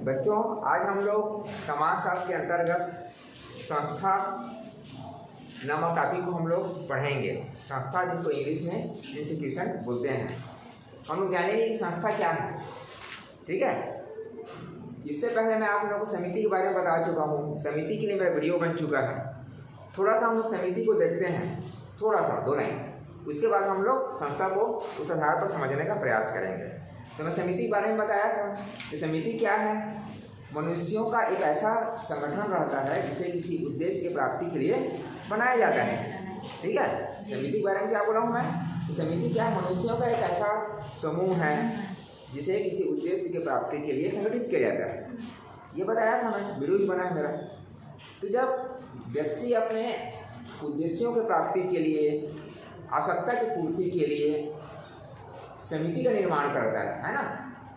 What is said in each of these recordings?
बच्चों, आज हम लोग समाजशास्त्र के अंतर्गत संस्था नामक टॉपिक को हम लोग पढ़ेंगे। संस्था जिसको इंग्लिश में इंस्टीट्यूशन बोलते हैं। हम लोग जानेंगे कि संस्था क्या है। ठीक है। इससे पहले मैं आप लोगों को समिति के बारे में बता चुका हूँ। समिति के लिए मेरा वीडियो बन चुका है। थोड़ा सा हम लोग समिति को देखते हैं, थोड़ा सा 2 लाइन। उसके बाद हम लोग संस्था को उस आधार पर समझने का प्रयास करेंगे। तो मैं समिति के बारे में बताया था कि समिति क्या है। मनुष्यों का एक ऐसा संगठन रहता है जिसे किसी उद्देश्य की प्राप्ति के लिए बनाया जाता है। ठीक है। समिति के बारे में क्या बोला हूँ मैं, तो समिति क्या है, मनुष्यों का एक ऐसा समूह है जिसे किसी उद्देश्य की प्राप्ति के लिए संगठित किया जाता है। ये बताया था मैं, वीडियो बना है मेरा। तो जब व्यक्ति अपने उद्देश्यों की प्राप्ति के लिए, आवश्यकता की पूर्ति के लिए समिति का निर्माण करता है ना,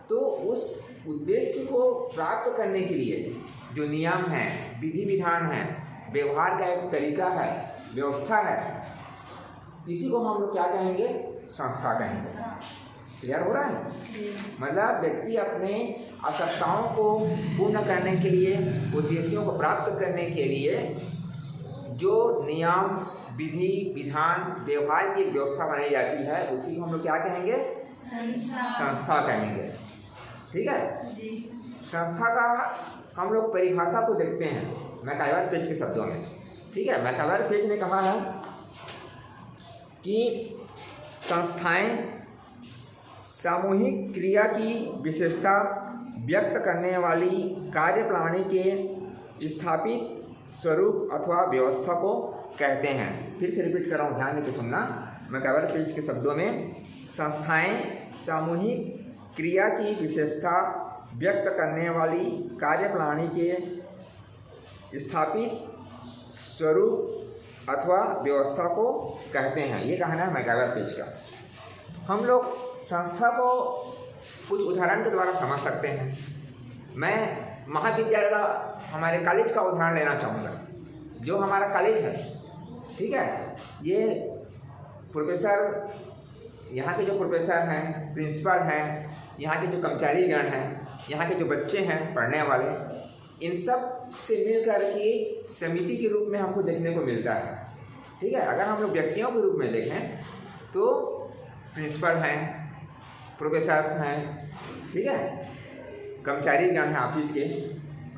तो उस उद्देश्य को प्राप्त करने के लिए जो नियम है, विधि विधान है, व्यवहार का एक तरीका है, व्यवस्था है, इसी को हम लोग क्या कहेंगे, संस्था कहेंगे। क्लियर हो रहा है। मतलब व्यक्ति अपने आवश्यकताओं को पूर्ण करने के लिए, उद्देश्यों को प्राप्त करने के लिए जो नियम, विधि विधान, व्यवहार की व्यवस्था बनाई जाती है, उसी को हम लोग क्या कहेंगे, संस्था कहेंगे। ठीक है। संस्था का हम लोग परिभाषा को देखते हैं मैकआवर पेज के शब्दों में। ठीक है। मैकआवर पेज ने कहा है कि संस्थाएं सामूहिक क्रिया की विशेषता व्यक्त करने वाली कार्यप्रणाली के स्थापित स्वरूप अथवा व्यवस्था को कहते हैं। फिर से रिपीट कर रहा हूँ, ध्यान देकर सुनना। मैकआवर पेज के शब्दों में, संस्थाएं सामूहिक क्रिया की विशेषता व्यक्त करने वाली कार्यप्रणाली के स्थापित स्वरूप अथवा व्यवस्था को कहते हैं। ये कहना है मैकआवर पेज का। हम लोग संस्था को कुछ उदाहरण के द्वारा समझ सकते हैं। मैं महाविद्यालय का, हमारे कॉलेज का उदाहरण लेना चाहूँगा। जो हमारा कॉलेज है, ठीक है, ये प्रोफेसर, यहाँ के जो प्रोफेसर हैं, प्रिंसिपल हैं, यहाँ के जो कर्मचारीगण हैं, यहाँ के जो बच्चे हैं पढ़ने वाले, इन सब से मिलकर के समिति के रूप में हमको देखने को मिलता है। ठीक है। अगर हम लोग व्यक्तियों के रूप में देखें तो प्रिंसिपल हैं, प्रोफेसर्स हैं, ठीक है, कर्मचारीगण हैं ऑफिस के,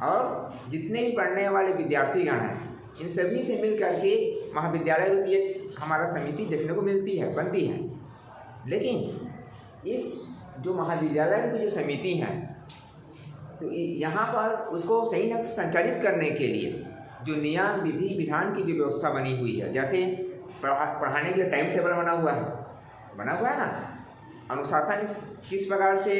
और जितने भी पढ़ने वाले विद्यार्थीगण हैं, इन सभी से मिल करके महाविद्यालय रूपी एक हमारा समिति देखने को मिलती है, बनती है। लेकिन इस जो महाविद्यालय की जो समिति है, तो यहाँ पर उसको सही ढंग से संचालित करने के लिए जो नियम, विधि विधान की जो व्यवस्था बनी हुई है, जैसे पढ़ाने के लिए टाइम टेबल बना हुआ है ना, अनुशासन किस प्रकार से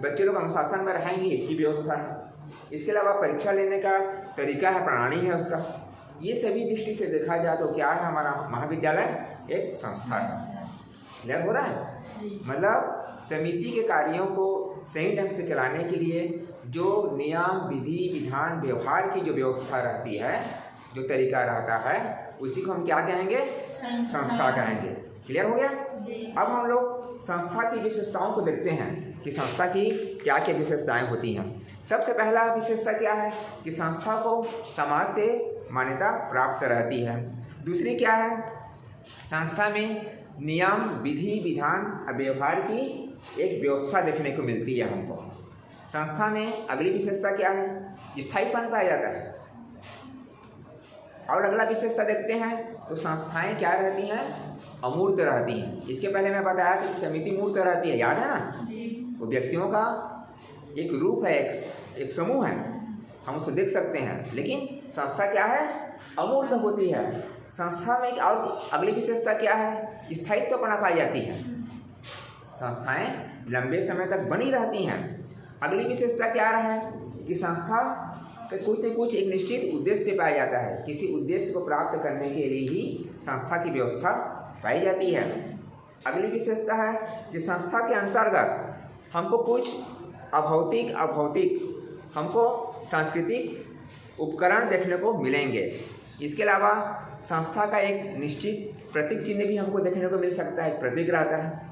बच्चे लोग अनुशासन में रहेंगे, इसकी व्यवस्था है। इसके अलावा परीक्षा लेने का तरीका है, प्रणाली है उसका। ये सभी दृष्टि से देखा जाए तो क्या है, हमारा महाविद्यालय एक संस्था है। क्लियर हो रहा है। मतलब समिति के कार्यों को सही ढंग से चलाने के लिए जो नियम, विधि विधान, व्यवहार की जो व्यवस्था रहती है, जो तरीका रहता है, उसी को हम क्या कहेंगे, संस्था कहेंगे। क्लियर हो गया। अब हम लोग संस्था की विशेषताओं को देखते हैं कि संस्था की क्या क्या विशेषताएं होती हैं। सबसे पहला विशेषता क्या है कि संस्था को समाज से मान्यता प्राप्त रहती है। दूसरी क्या है, संस्था में नियम, विधि विधान और व्यवहार की एक व्यवस्था देखने को मिलती है हमको। संस्था में अगली विशेषता क्या है, स्थायीपन पाया जाता है। और अगला विशेषता देखते हैं तो संस्थाएं क्या रहती हैं, अमूर्त रहती हैं। इसके पहले मैं बताया था कि समिति मूर्त रहती है, याद है ना। वो व्यक्तियों का एक रूप है, एक समूह है, हम उसको देख सकते हैं। लेकिन संस्था क्या है, अमूर्त होती है। संस्था में और अगली विशेषता क्या है, स्थायित्व बना पाई जाती है। संस्थाएं लंबे समय तक बनी रहती हैं। अगली विशेषता क्या है कि संस्था का कुछ न कुछ एक निश्चित उद्देश्य पाया जाता है। किसी उद्देश्य को प्राप्त करने के लिए ही संस्था की व्यवस्था पाई जाती है। अगली विशेषता है कि संस्था के अंतर्गत हमको कुछ अभौतिक हमको सांस्कृतिक उपकरण देखने को मिलेंगे। इसके अलावा संस्था का एक निश्चित प्रतीक चिन्ह भी हमको देखने को मिल सकता है, प्रतीक रहता है।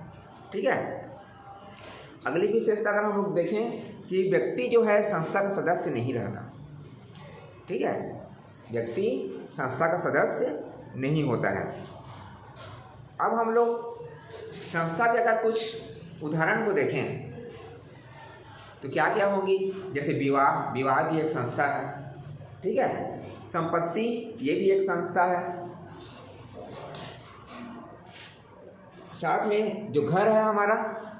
ठीक है। अगली विशेषता अगर हम लोग देखें कि व्यक्ति जो है संस्था का सदस्य नहीं रहता। ठीक है, व्यक्ति संस्था का सदस्य नहीं होता है। अब हम लोग संस्था के अगर कुछ उदाहरण को देखें तो क्या क्या होंगी, जैसे विवाह, विवाह भी एक संस्था है। ठीक है, संपत्ति ये भी एक संस्था है। साथ में जो घर है हमारा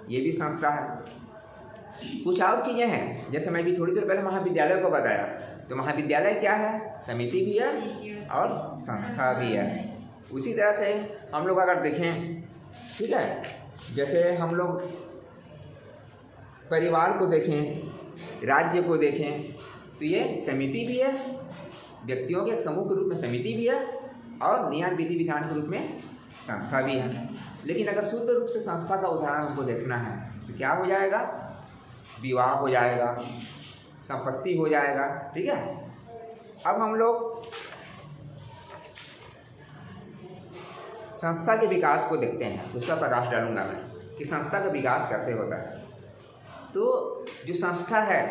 ये भी संस्था है। कुछ और चीज़ें हैं, जैसे मैं भी थोड़ी देर पहले महाविद्यालय को बताया, तो महाविद्यालय क्या है, समिति भी है और संस्था भी है। उसी तरह से हम लोग अगर देखें, ठीक है, जैसे हम लोग परिवार को देखें, राज्य को देखें, तो ये समिति भी है, व्यक्तियों के एक समूह के रूप में समिति भी है और नियम विधि विधान के रूप में संस्था भी है। लेकिन अगर शुद्ध रूप से संस्था का उदाहरण हमको देखना है तो क्या हो जाएगा, विवाह हो जाएगा, संपत्ति हो जाएगा। ठीक है, अब हम लोग संस्था के विकास को देखते हैं, उसका प्रकाश डालूंगा मैं कि संस्था का विकास कैसे होता है। तो जो संस्था है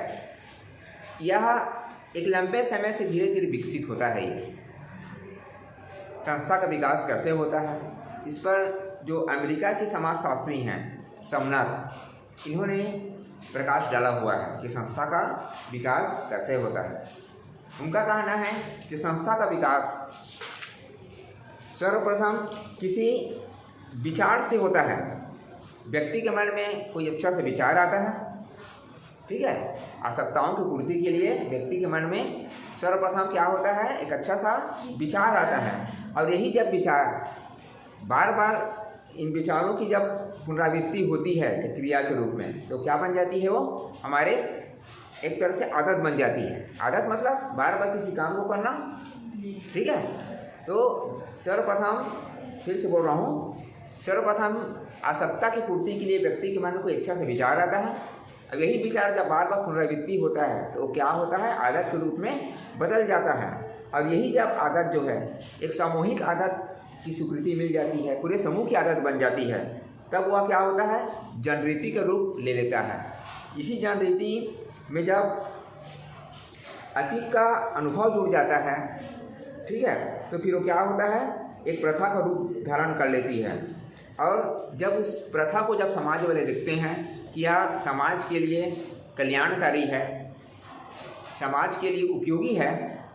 यह एक लंबे समय से धीरे धीरे विकसित होता है। ये संस्था का विकास कैसे होता है, इस पर जो अमेरिका के समाजशास्त्री हैं समनर, इन्होंने प्रकाश डाला हुआ है कि संस्था का विकास कैसे होता है। उनका कहना है कि संस्था का विकास सर्वप्रथम किसी विचार से होता है। व्यक्ति के मन में कोई अच्छा सा विचार आता है। ठीक है, आवश्यकताओं की पूर्ति के लिए व्यक्ति के मन में सर्वप्रथम क्या होता है, एक अच्छा सा विचार आता है। और यही जब विचार बार बार, इन विचारों की जब पुनरावृत्ति होती है एक क्रिया के रूप में, तो क्या बन जाती है, वो हमारे एक तरह से आदत बन जाती है। आदत मतलब बार बार किसी काम को करना। ठीक है, तो सर्वप्रथम, फिर से बोल रहा हूँ, सर्वप्रथम आवश्यकता की पूर्ति के लिए व्यक्ति के मन में कोई अच्छा से विचार आता है। अब यही विचार जब बार बार पुनरावृत्ति होता है तो क्या होता है, आदत के रूप में बदल जाता है। अब यही जब आदत जो है एक सामूहिक आदत की स्वीकृति मिल जाती है, पूरे समूह की आदत बन जाती है, तब वह क्या होता है, जनरीति का रूप ले लेता है। इसी जनरीति में जब अतीत का अनुभव जुड़ जाता है, ठीक है, तो फिर वो क्या होता है, एक प्रथा का रूप धारण कर लेती है। और जब उस प्रथा को जब समाज वाले देखते हैं कि यह समाज के लिए कल्याणकारी है, समाज के लिए उपयोगी है,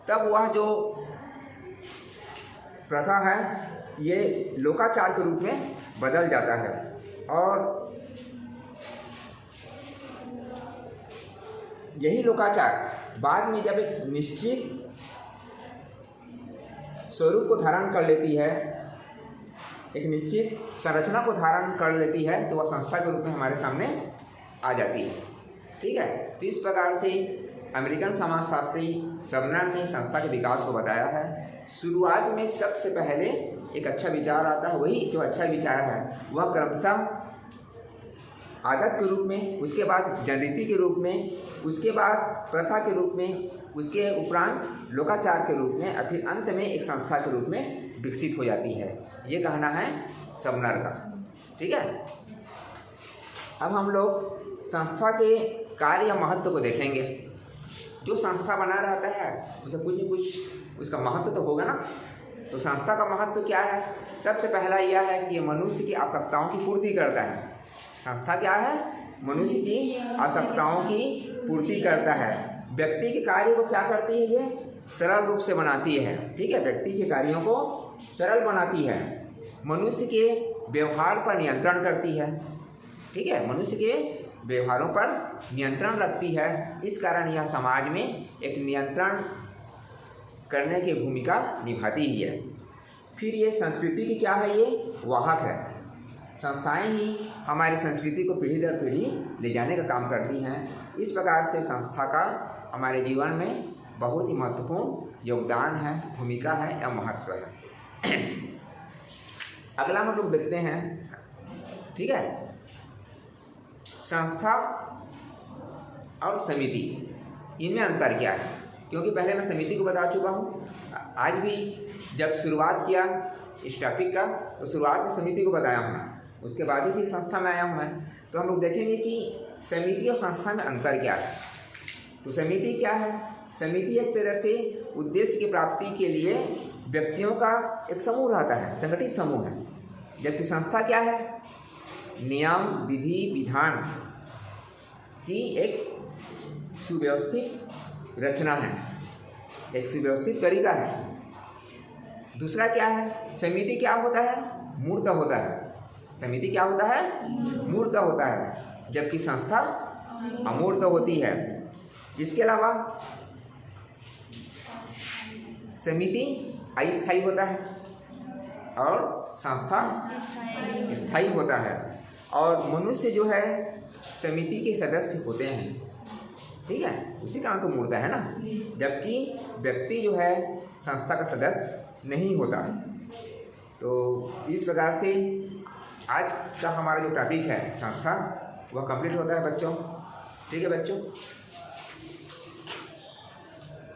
तब वह जो प्रथा है ये लोकाचार के रूप में बदल जाता है। और यही लोकाचार बाद में जब एक निश्चित स्वरूप को धारण कर लेती है, एक निश्चित संरचना को धारण कर लेती है, तो वह संस्था के रूप में हमारे सामने आ जाती है। ठीक है, तो इस प्रकार से अमेरिकन समाजशास्त्री समनर ने संस्था के विकास को बताया है। शुरुआत में सबसे पहले एक अच्छा विचार आता है, वही जो अच्छा विचार है वह क्रमशः आदत के रूप में, उसके बाद जनरीति के रूप में, उसके बाद प्रथा के रूप में, उसके उपरांत लोकाचार के रूप में, और फिर अंत में एक संस्था के रूप में विकसित हो जाती है। ये कहना है समनर का। ठीक है, अब हम लोग संस्था के कार्य या महत्व को देखेंगे। जो संस्था बना रहता है उसे कुछ न कुछ उसका महत्व तो होगा ना। तो संस्था का महत्व क्या है, सबसे पहला यह है कि ये मनुष्य की आवश्यकताओं की पूर्ति करता है। संस्था क्या है, मनुष्य की आवश्यकताओं की पूर्ति करता है। व्यक्ति के कार्य को क्या करती है, ये सरल रूप से बनाती है। ठीक है, व्यक्ति के कार्यों को सरल बनाती है, मनुष्य के व्यवहार पर नियंत्रण करती है। ठीक है, मनुष्य के व्यवहारों पर नियंत्रण रखती है। इस कारण यह समाज में एक नियंत्रण करने की भूमिका निभाती ही है। फिर ये संस्कृति की क्या है, ये वाहक है। संस्थाएं ही हमारी संस्कृति को पीढ़ी दर पीढ़ी ले जाने का काम करती हैं। इस प्रकार से संस्था का हमारे जीवन में बहुत ही महत्वपूर्ण योगदान है, भूमिका है या महत्व है। अगला हम लोग देखते हैं, ठीक है, संस्था और समिति, इनमें अंतर क्या है। क्योंकि पहले मैं समिति को बता चुका हूँ, आज भी जब शुरुआत किया इस टॉपिक का तो शुरुआत में समिति को बताया हूँ, उसके बाद ही फिर संस्था में आया हूँ मैं। तो हम लोग देखेंगे कि समिति और संस्था में अंतर क्या है। तो समिति क्या है? समिति एक तरह से उद्देश्य की प्राप्ति के लिए व्यक्तियों का एक समूह रहता है, संगठित समूह है। जबकि संस्था क्या है? नियम, विधि, विधान की एक सुव्यवस्थित रचना है, एक सुव्यवस्थित तरीका है। दूसरा क्या है? समिति क्या होता है? मूर्त होता है। समिति क्या होता है? मूर्त होता है, जबकि संस्था अमूर्त होती है। इसके अलावा समिति अस्थायी होता है और संस्था स्थायी होता है। और मनुष्य जो है समिति के सदस्य होते हैं, ठीक है, उसी कारण तो मूर्त है ना। जबकि व्यक्ति जो है संस्था का सदस्य नहीं होता। तो इस प्रकार से आज का हमारा जो टॉपिक है संस्था, वह कंप्लीट होता है बच्चों। ठीक है बच्चों।